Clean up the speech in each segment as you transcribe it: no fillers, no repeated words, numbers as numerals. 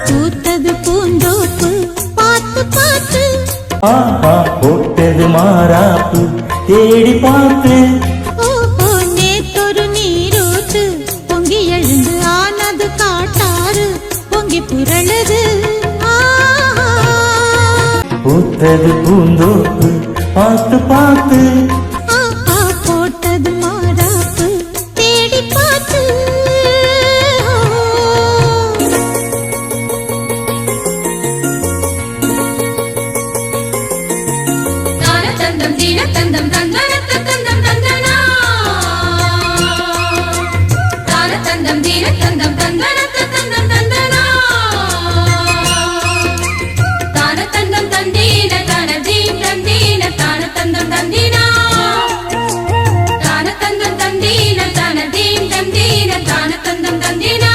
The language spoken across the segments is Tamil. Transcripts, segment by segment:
பூத்தது பூந்தோப்பு பார்த்து பார்த்து ஆஹா போட்டது மாறாப்பு தேடி பார்த்து ஓஹோ நேத்தொரு நீரூத்து பொங்கி எழுந்து ஆனது காட்டாறு பொங்கி புரளுது பூத்தது பூந்தோப்பு பார்த்து பார்த்து போட்டது மாறாப்பு தேடி பார்த்து தந்தம் தீன தந்தம் தந்தன தந்தம் தந்தனா தான தந்தம் தீன தந்தம் தந்தன தந்தம் தந்தனா தான தந்தம் தந்தீன தான தீம் தந்தீன தான தந்தம் தந்தீனா தான தந்தம் தந்தீன தான தீம் தந்தீன தான தந்தம் தந்தீனா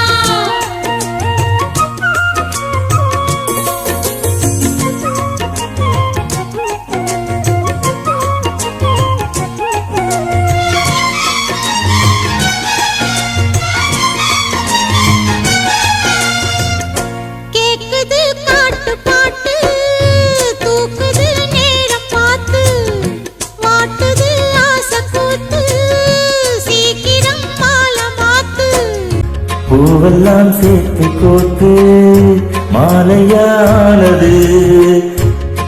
பூவெல்லாம் சேர்த்து கோத்து மாலையானது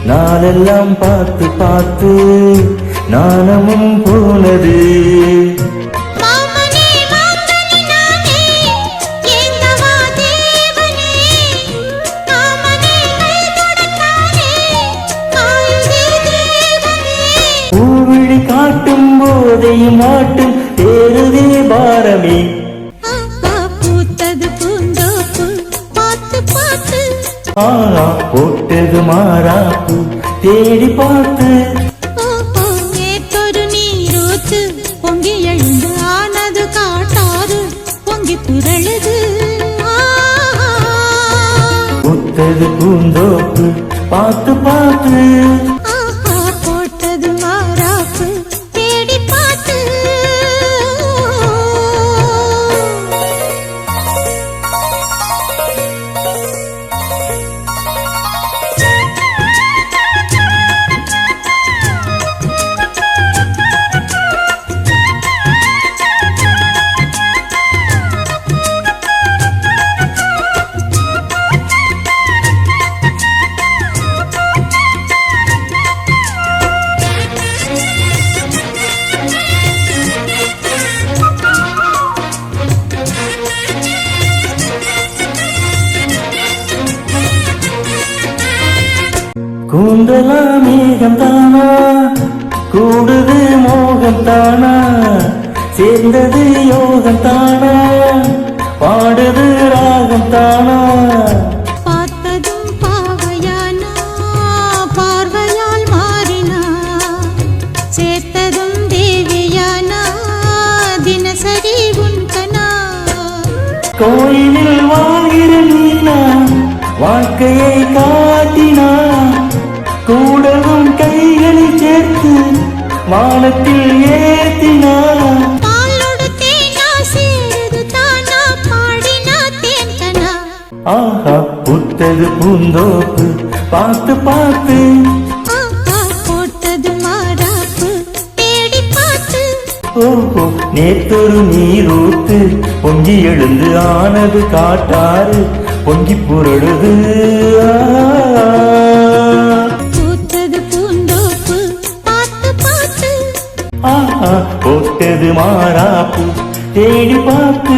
நாளெல்லாம் பார்த்து பார்த்து நாணமும் போனது பூவிழி காட்டும் போதையும் மாட்டும் தேருதே பாரமே ஆனா போட்டது மாறாப்பு தேடி பார்த்து நேத்தொரு நீரூத்து பொங்கி எழுந்து ஆனது காட்டாறு பொங்கி புரளுது பூத்தது பூந்தோப்பு பார்த்து பார்த்து போட்டது மாறாப்பு தேடி பார்த்து கூந்தலா மேகம் தானா கூடுது மோகம் தானா சேர்ந்தது யோகம் தானா பாடுது ராகம் தானா பார்த்ததும் பாவையானா பார்வையால் மாறினா சேர்த்ததும் தேவியானா தினசரி உன்கனா கோயிலில் வாழ்கிற நீனா வாழ்க்கையை காட்டினா கூடவும் கைகளை சேர்த்து வானத்தில் ஏற்றினா ஆஹா புத்தது பூந்தோப்பு பார்த்து பார்த்து போட்டது மாறாப்பு தேடி பார்த்து ஓஹோ நேத்தொரு நீரூத்து பொங்கி எழுந்து ஆனது காட்டாறு பொங்கி புரடுது பூத்தது பூந்தோப்பு பார்த்து பார்த்து போட்டது மாறாப்பு தேடி பார்த்து